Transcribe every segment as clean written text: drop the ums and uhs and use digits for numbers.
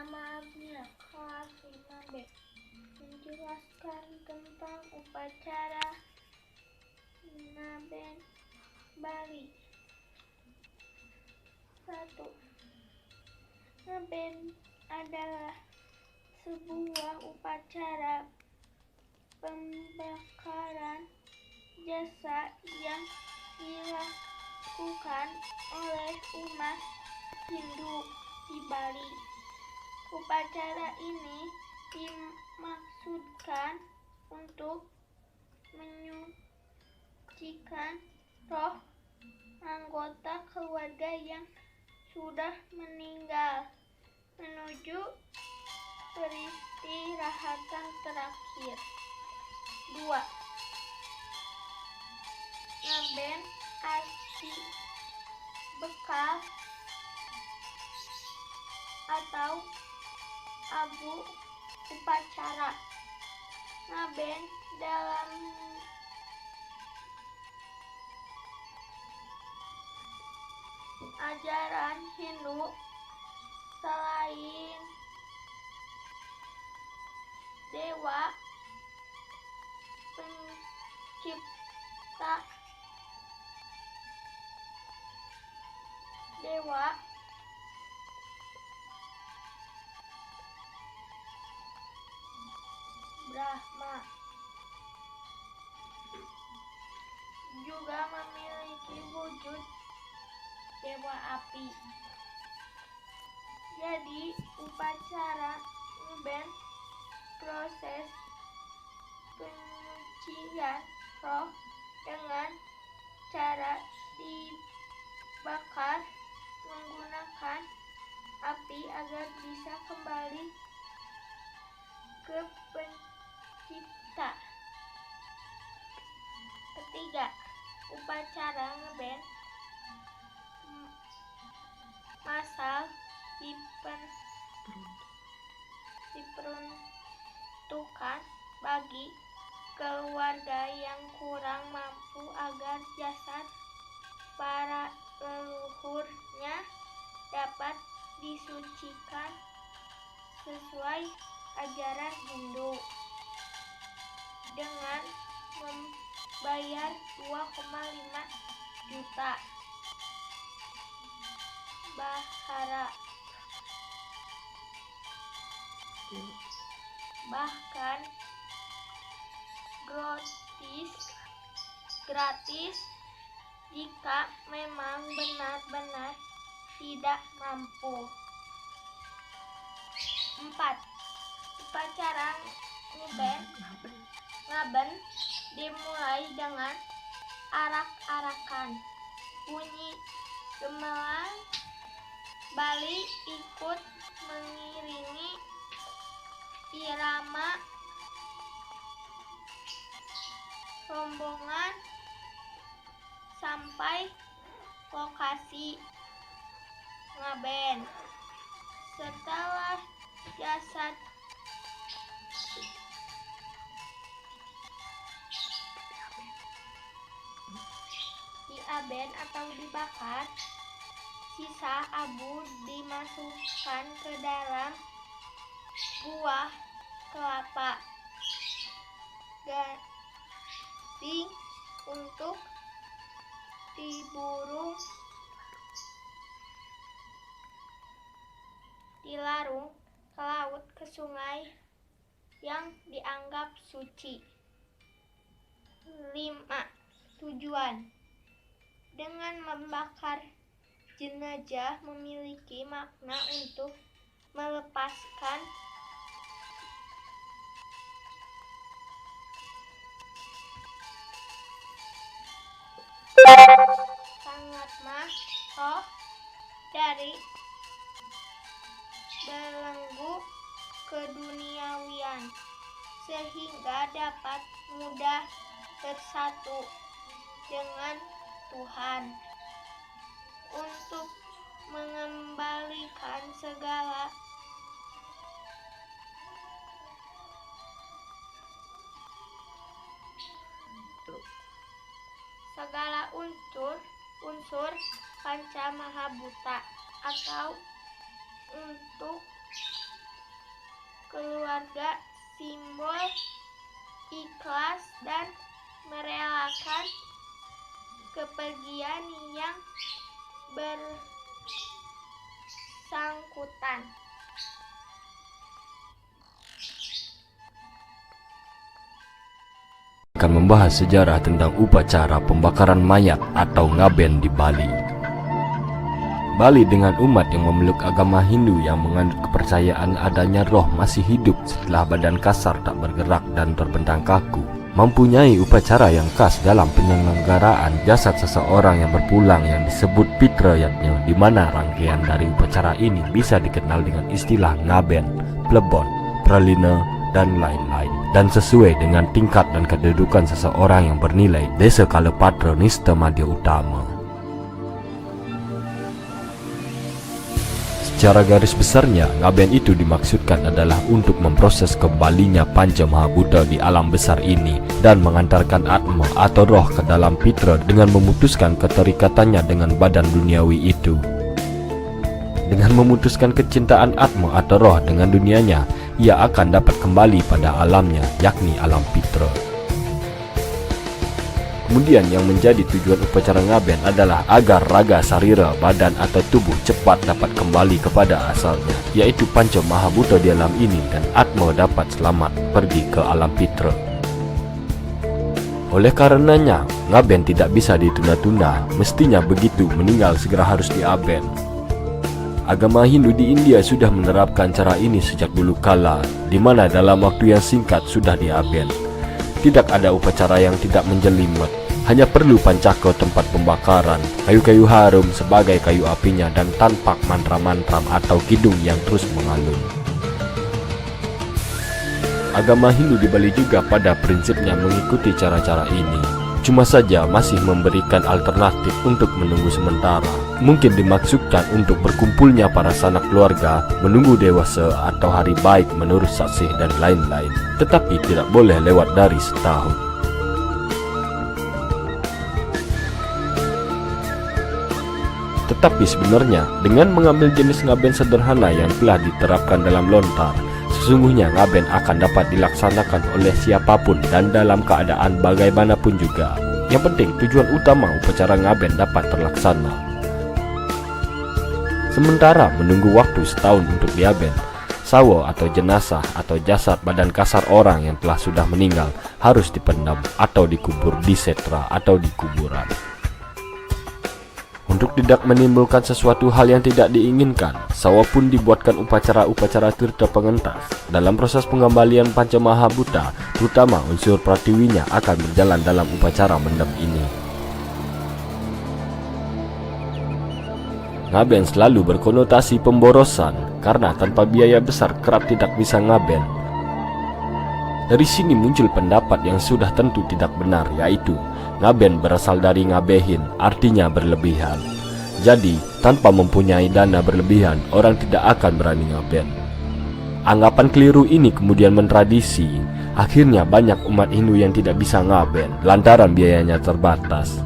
Nama Agnia, kelas 5B, menjelaskan tentang upacara Ngaben Bali. 1. Ngaben adalah sebuah upacara pembakaran jasa yang dilakukan oleh umat Hindu di Bali. Upacara ini dimaksudkan untuk menyucikan roh anggota keluarga yang sudah meninggal menuju peristirahatan terakhir. 2. Ngaben arti bekal atau abu upacara. Ngaben dalam ajaran Hindu selain dewa pencipta, dewa Brahma juga memiliki wujud dewa api. Jadi upacara Ngaben proses penyucian roh dengan cara dibakar menggunakan api agar bisa kembali ke pencipta. 3. Upacara Ngaben masal diperuntukkan bagi keluarga yang kurang mampu agar jasad para leluhurnya dapat disucikan sesuai ajaran Hindu dengan membayar 2,5 juta bahara. Bahkan gratis jika memang benar-benar tidak mampu. 4. Upacara Ngaben dimulai dengan arak-arakan. Bunyi gamelan Bali ikut mengiringi irama rombongan sampai lokasi Ngaben. Setelah jasad diaben atau dibakar, sisa abu dimasukkan ke dalam buah kelapa gading untuk dilarung ke laut, ke sungai yang dianggap suci. 5. Tujuan dengan membakar jenazah memiliki makna untuk melepaskan sangatnya roh dari belenggu keduniawian sehingga dapat mudah bersatu dengan Tuhan untuk mengembalikan segala unsur panca mahabhuta atau untuk keluarga, simbol ikhlas dan merelakan kepergian yang bersangkutan. Akan membahas sejarah tentang upacara pembakaran mayat atau ngaben di Bali. Bali dengan umat yang memeluk agama Hindu yang menganut kepercayaan adanya roh masih hidup setelah badan kasar tak bergerak dan terbentang kaku, mempunyai upacara yang khas dalam penyelenggaraan jasad seseorang yang berpulang yang disebut Pitra Yatnya, di mana rangkaian dari upacara ini bisa dikenal dengan istilah ngaben, plebon, pralina, dan lain-lain, dan sesuai dengan tingkat dan kedudukan seseorang yang bernilai desa kala patra nista madya utama. Secara garis besarnya, ngaben itu dimaksudkan adalah untuk memproses kembalinya Panca Mahabhuta di alam besar ini dan mengantarkan atma atau roh ke dalam pitra dengan memutuskan keterikatannya dengan badan duniawi itu. Dengan memutuskan kecintaan atma atau roh dengan dunianya, ia akan dapat kembali pada alamnya, yakni alam pitra. Kemudian yang menjadi tujuan upacara ngaben adalah agar raga sarira, badan atau tubuh cepat dapat kembali kepada asalnya, yaitu Panca Mahabhuta di alam ini, dan atma dapat selamat pergi ke alam pitra. Oleh karenanya, ngaben tidak bisa ditunda-tunda, mestinya begitu meninggal segera harus diaben. Agama Hindu di India sudah menerapkan cara ini sejak dulu kala, di mana dalam waktu yang singkat sudah diaben. Tidak ada upacara yang tidak menjelimet, hanya perlu pancako tempat pembakaran, kayu-kayu harum sebagai kayu apinya, dan tanpa mantra-mantra atau kidung yang terus mengalun. Agama Hindu di Bali juga pada prinsipnya mengikuti cara-cara ini. Cuma saja masih memberikan alternatif untuk menunggu sementara. Mungkin dimaksudkan untuk berkumpulnya para sanak keluarga, menunggu dewasa atau hari baik menurut saksi dan lain-lain. Tetapi tidak boleh lewat dari setahun. Tetapi sebenarnya dengan mengambil jenis ngaben sederhana yang telah diterapkan dalam lontar, sesungguhnya ngaben akan dapat dilaksanakan oleh siapapun dan dalam keadaan bagaimanapun juga. Yang penting tujuan utama upacara ngaben dapat terlaksana. Sementara menunggu waktu setahun untuk diaben, sawa atau jenazah atau jasad badan kasar orang yang telah sudah meninggal harus dipendam atau dikubur di setra atau di kuburan. Untuk tidak menimbulkan sesuatu hal yang tidak diinginkan, sawa pun dibuatkan upacara-upacara tirta pengentas. Dalam proses pengembalian Panca Mahabhuta, terutama unsur pratiwinya akan berjalan dalam upacara mendem ini. Ngaben selalu berkonotasi pemborosan, karena tanpa biaya besar kerap tidak bisa ngaben. Dari sini muncul pendapat yang sudah tentu tidak benar, yaitu ngaben berasal dari ngabehin, artinya berlebihan. Jadi, tanpa mempunyai dana berlebihan, orang tidak akan berani ngaben. Anggapan keliru ini kemudian mentradisi. Akhirnya banyak umat Hindu yang tidak bisa ngaben, lantaran biayanya terbatas.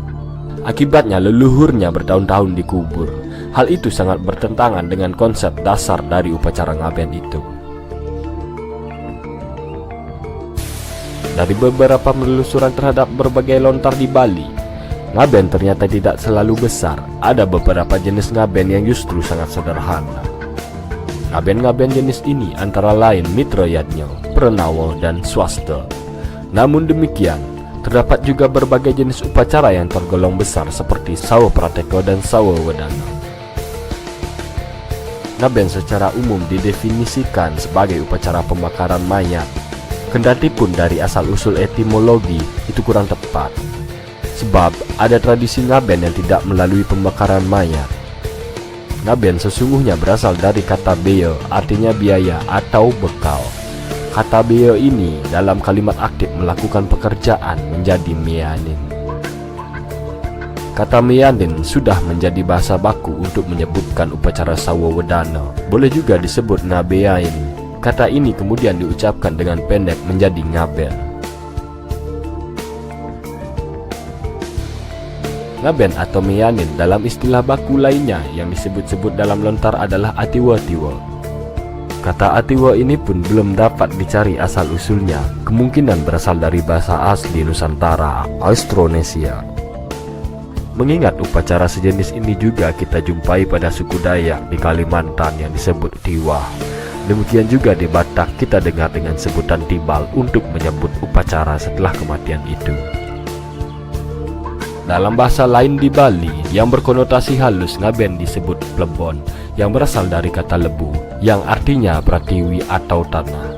Akibatnya leluhurnya bertahun-tahun dikubur. Hal itu sangat bertentangan dengan konsep dasar dari upacara ngaben itu. Dari beberapa penelusuran terhadap berbagai lontar di Bali, ngaben ternyata tidak selalu besar. Ada beberapa jenis ngaben yang justru sangat sederhana. Ngaben-ngaben jenis ini antara lain Mitra Yatnya, Pranawa, dan Swasta. Namun demikian, terdapat juga berbagai jenis upacara yang tergolong besar seperti Sawa Prateka dan Sawa Wedana. Ngaben secara umum didefinisikan sebagai upacara pembakaran mayat. Kendati pun dari asal-usul etimologi itu kurang tepat, sebab ada tradisi ngaben yang tidak melalui pembakaran mayat. Ngaben sesungguhnya berasal dari kata beyo, artinya biaya atau bekal. Kata beyo ini dalam kalimat aktif melakukan pekerjaan menjadi mianin. Kata mianin sudah menjadi bahasa baku untuk menyebutkan upacara Sawa Wedana. Boleh juga disebut ngabeain. Kata ini kemudian diucapkan dengan pendek menjadi ngaben. Ngaben atau mianin dalam istilah baku lainnya yang disebut-sebut dalam lontar adalah atiwa-tiwa. Kata Atiwa ini pun belum dapat dicari asal-usulnya, kemungkinan berasal dari bahasa asli Nusantara, Austronesia. Mengingat upacara sejenis ini juga kita jumpai pada suku Dayak di Kalimantan yang disebut Tiwah. Demikian juga di Batak kita dengar dengan sebutan Tibal untuk menyebut upacara setelah kematian itu. Dalam bahasa lain di Bali yang berkonotasi halus, ngaben disebut plebon, yang berasal dari kata lebu, yang artinya pratiwi atau tanah.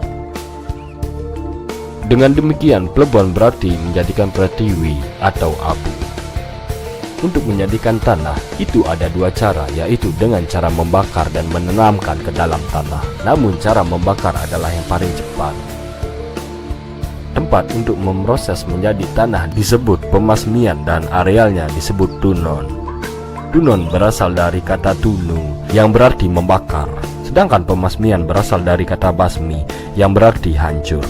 Dengan demikian, plebon berarti menjadikan pratiwi atau abu. Untuk menjadikan tanah, itu ada dua cara, yaitu dengan cara membakar dan menanamkan ke dalam tanah. Namun cara membakar adalah yang paling cepat. Tempat untuk memproses menjadi tanah disebut pemasmian dan arealnya disebut tunon. Tunon berasal dari kata tunu yang berarti membakar, sedangkan pemasmian berasal dari kata basmi yang berarti hancur.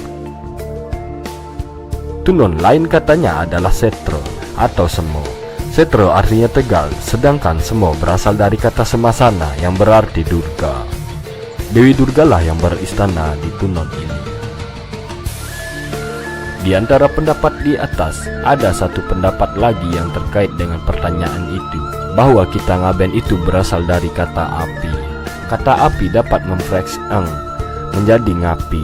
Tunon lain katanya adalah setro atau semo. Setro artinya tegal, sedangkan semo berasal dari kata semasana yang berarti Durga. Dewi Durga lah yang beristana di tunon ini. Di antara pendapat di atas, ada satu pendapat lagi yang terkait dengan pertanyaan itu, bahwa kita ngaben itu berasal dari kata api. Kata api dapat memfreks eng menjadi ngapi,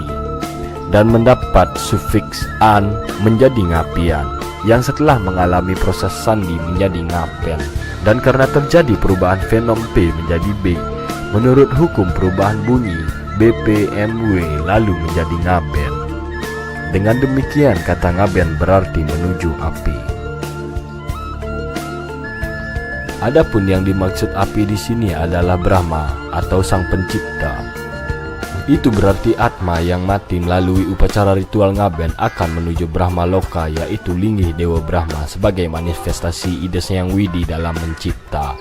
dan mendapat sufiks an menjadi ngapian, yang setelah mengalami proses sandi menjadi ngapen. Dan karena terjadi perubahan fenom P menjadi B, menurut hukum perubahan bunyi BPMW lalu menjadi ngaben. Dengan demikian kata ngaben berarti menuju api. Adapun yang dimaksud api di sini adalah Brahma atau Sang Pencipta. Itu berarti Atma yang mati melalui upacara ritual ngaben akan menuju Brahma Loka, yaitu linggih Dewa Brahma sebagai manifestasi ide Sang Widi dalam mencipta.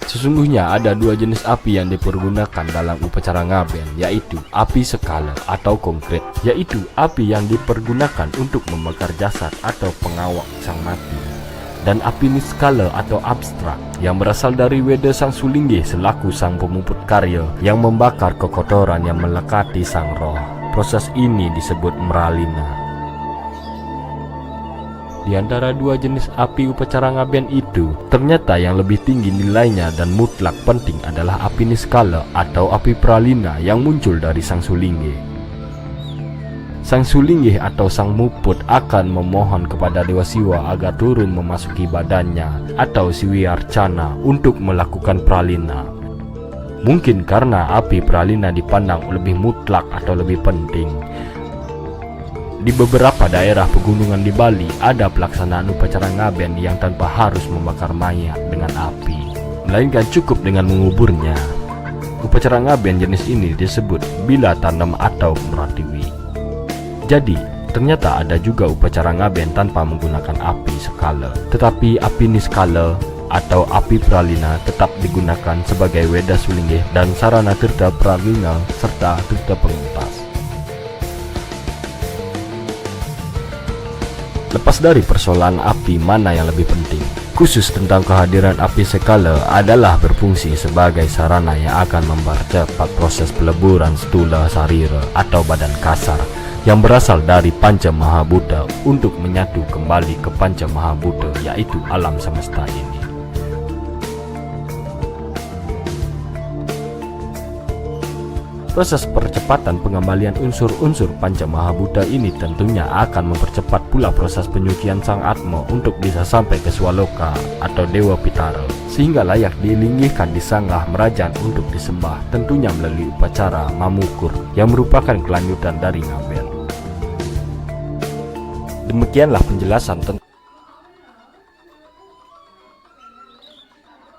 Sesungguhnya ada dua jenis api yang dipergunakan dalam upacara ngaben, yaitu api skala atau konkret, yaitu api yang dipergunakan untuk membakar jasad atau pengawak sang mati, dan api niskala atau abstrak yang berasal dari Weda Sang Sulinggih selaku sang pemuput karya yang membakar kekotoran yang melekati sang roh. Proses ini disebut meralina. Di antara dua jenis api upacara ngaben itu, ternyata yang lebih tinggi nilainya dan mutlak penting adalah api niskala atau api pralina yang muncul dari Sang Sulinggih. Sang Sulinggih atau Sang Muput akan memohon kepada Dewa Siwa agar turun memasuki badannya atau Siwi Arcana untuk melakukan pralina. Mungkin karena api pralina dipandang lebih mutlak atau lebih penting. Di beberapa daerah pegunungan di Bali ada pelaksanaan upacara ngaben yang tanpa harus membakar mayat dengan api, melainkan cukup dengan menguburnya. Upacara ngaben jenis ini disebut bila tanam atau pratiwi. Jadi, ternyata ada juga upacara ngaben tanpa menggunakan api skala, tetapi api niskala atau api pralina tetap digunakan sebagai Weda Sulinggih dan sarana tirta pralina serta tirta pengentas. Lepas dari persoalan api mana yang lebih penting, khusus tentang kehadiran api skala adalah berfungsi sebagai sarana yang akan mempercepat proses peleburan stula sarira atau badan kasar yang berasal dari Panca Mahabhuta untuk menyatu kembali ke Panca Mahabhuta, yaitu alam semesta ini. Proses percepatan pengembalian unsur-unsur Panca Mahabhuta ini tentunya akan mempercepat pula proses penyucian Sang Atma untuk bisa sampai ke Swaloka atau Dewa Pitara, sehingga layak dilinggihkan di sanggah Merajan untuk disembah, tentunya melalui upacara Mamukur yang merupakan kelanjutan dari ngaben. Demikianlah penjelasan tentang